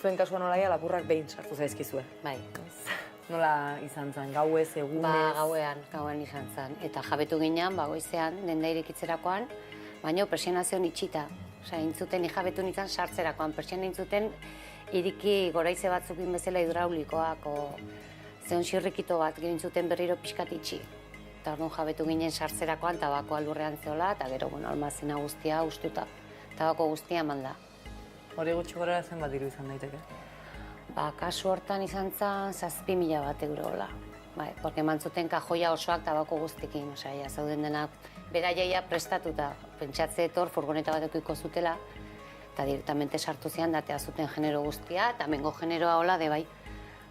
Zuen kasuan nolaia lapurrak behin sartu zaizkizue. Bai. Nola izan zen, gauez, egunez? Ba, gauean izan zen. Eta jabetu ginean, goizean, denda irekitzerakoan, baina presionazioan itxita. Osea, intzuten jabetu nintzen sartzerakoan, pertsiana intzuten iriki goraize batzuk bezala hidraulikoak, zeon xirrikito bat, gero intzuten berriro pixkat itxi. Eta orduan jabetu ginen sartzerakoan, tabakoa lurrean zeola, eta gero, almazena guztia ustuta. Tabako guztia eman da. Hori gutxi gorera zenbat diru izan daiteke? Kasu hortan izan zen 7.000 bat eurola. Bai, porque eman zuten kajoia osoak tabako guztikin, osea, zauden denak beraia prestatuta. Pentsatze etor, furgoneta bat ekoiko zutela, eta directamente sartu zian datea zuten genero guztia, eta mengo generoa hola, de bai,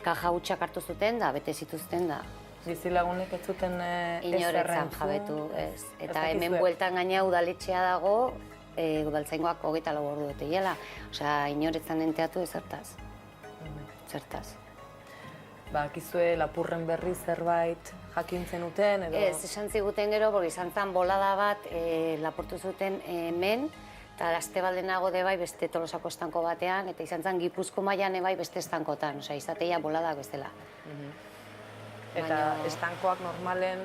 kaja hutsak hartu zuten da, bete zituzten da. Bizilagunek ez zuten inoretzan jabetu, ez. Eta hemen bueltan gaina udaletxea dago, udaltzaingoak 24 ordu duteiela. Osea, inoretzan enteatu ezertaz. Zertaz. Akizue lapurren berri zerbait jakintzen uten edo? Ez, esan ziguten gero, porque izan zen bolada bat lapurtu zuten hemen, eta aste bat lehenago de bai beste Tolosako estanko batean, eta izan zen Gipuzko mailan bai beste estankotan, osea, izateia boladak bezala. Eta estankoak normalen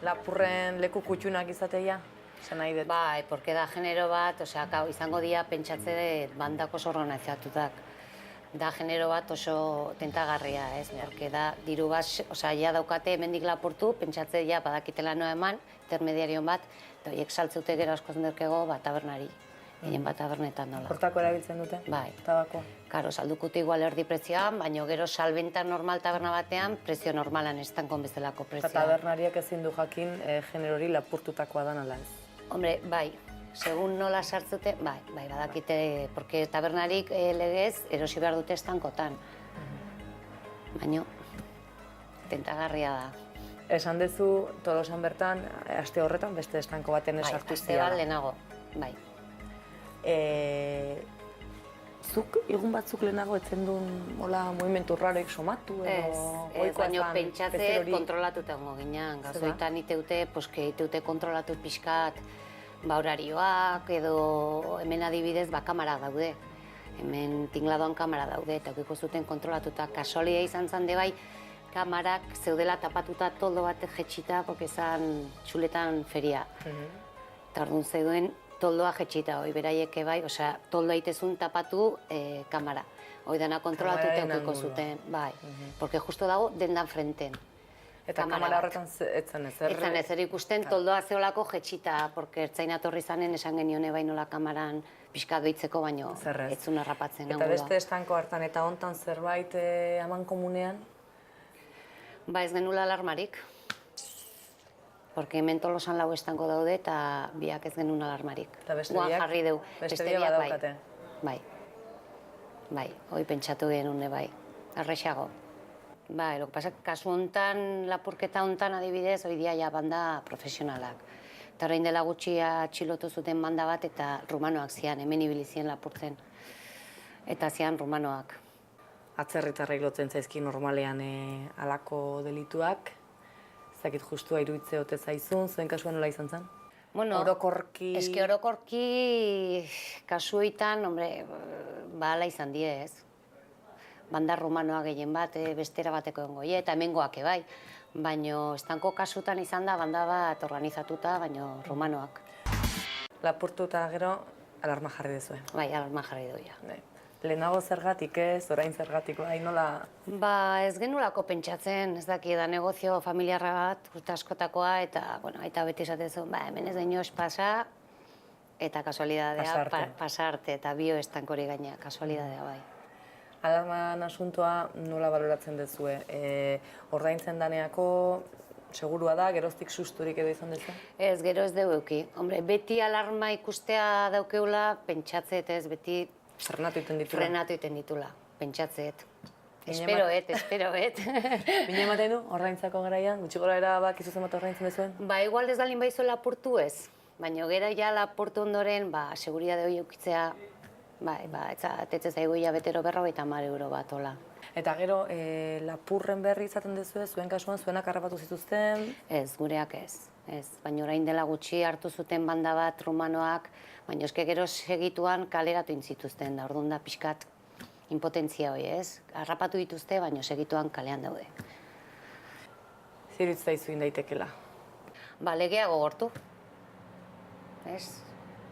lapurren leku kutxunak izateia? Zer nahi dut? Bai, porque da genero bat, osea, izango dira pentsatze bandako organizatutak. Da genero bat oso tentagarria, ez? Porque da diru bat, osea, ja daukate hemendik lapurtu, pentsatze ja badakitela noa eman, intermediarion bat, eta horiek saltzute gero askoz derkego tabernari. Gehien bat tabernetan nola. Hortako erabiltzen dute? Bai. Tabakoa? Karo, saldukute igual erdi prezioan, baina gero salbenta normal taberna batean, prezio normalan estankon bezalako prezioa. Eta tabernariak ezin du jakin generori lapurtutakoa da nola ez? Hombre, bai. Segun nola sartzute, bai, badakite, porque tabernarik legez erosi behar dute estankotan. Baina, tentagarria da. Esan dezu, Tolosan bertan, aste horretan beste estanko baten esartu Aste bat lehenago, bai. Zuk, egun batzuk lehenago etzen duen movimentu raroek somatu edo? Ez, baina pentsatze kontrolatuta ongo ginean. Gazoitan iteute, iteute kontrolatu pixkat, horarioak edo hemen adibidez kamara daude. Hemen tingladoan kamara daude eta ukiko zuten kontrolatuta. Kasualia izan zen de bai, kamarak zeudela tapatuta toldo bat jetxita, ezan txuletan feria. Eta orduan zeuduen toldoa jetxita, hoi beraieke bai, osea, toldoa itezun tapatu kamara. Hoi dana kontrolatuta ukiko zuten, bai. Porque justo dago dendan frenten. Eta kamara horretan etzen ezer? Etzen ezer ikusten toldoa zeolako jetxita, porque ertzaina torri zanen esan genione bai nola kamaran pixka doitzeko, baino etzun harrapatzen. Eta beste estanko hartan eta hontan zerbait aman komunean? Ba ez genula alarmarik. Porque hemen Tolosan lau estanko daude eta biak ez genuen alarmarik. Eta beste biak badaukate? Bai, hoi pentsatu genune bai, arrexago. Bai, lo que pasa, kasu hontan, lapurketa hontan adibidez, hoi dia ja banda profesionalak. Eta orain dela gutxi atxilotu zuten banda bat eta rumanoak zian, hemen ibili zian lapurtzen. Eta zian rumanoak. Atzerritarrei lotzen zaizki normalean halako delituak. Zakit justua iruditze ote zaizun, zuen kasuan nola izan zen? Bueno, orokorki... Eske orokorki kasuetan, hombre, hala izan die ez. Banda rumanoa gehien bat, bestera bateko dengoie, eta hemengoak bai. Baina estanko kasutan izan da banda bat organizatuta, baina rumanoak. Lapurtu eta gero alarma jarri dezue. Bai, alarma jarri duia. Lehenago zergatik ez, orain zergatik, nola... Ba, ez genulako pentsatzen, ez daki, da negozio familiarra bat, urte askotakoa, eta, bueno, aita beti esatezu, ba, hemen ez da inoz pasa, eta kasualidadea pasarte, eta bio estankori gaina, kasualidadea bai. Alarman asuntoa nola baloratzen dezue? Ordaintzen daneako segurua da, geroztik susturik edo izan dezu? Ez, gero ez dugu euki. Hombre, beti alarma ikustea daukeula, pentsatzeet ez, beti... Frenatu iten ditula, pentsatzeet. Esperoet. Bine ematen du, ordaintzako garaian? Gutxi gora era bakizu zenbat ordaintzen dezuen? Ba, igual ez dalin baizu lapurtu ez. Baina gero ja lapurtu ondoren, seguridade hori eukitzea, etzez daigu betero €50 bat, hola. Eta gero, lapurren berri izaten dezue, zuen kasuan, zuenak harrapatu zituzten? Ez, gureak ez. Baina orain dela gutxi hartu zuten banda bat rumanoak, baina eske gero segituan kaleratu intzituzten, da orduan da pixkat impotentzia hori, ez? Harrapatu dituzte, baina segituan kalean daude. Zer iruditzen zaizu indaitekela? Ba, legea gogortu. Ez?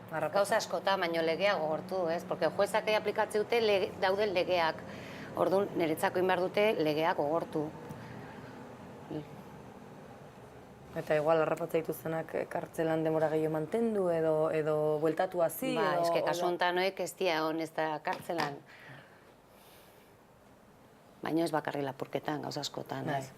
Gauza askota, baina legea gogortu, ez? Porque juezak aplikatze dute dauden legeak. Orduan, niretzako behar dute legeak gogortu. Eta igual harrapatzea dituztenak kartzelan demora gehiago mantendu edo bueltatu hazi? Ba, eske kasu honetan noek ez dia hon ez da kartzelan. Baina ez bakarri lapurketan, gauza askotan, ez?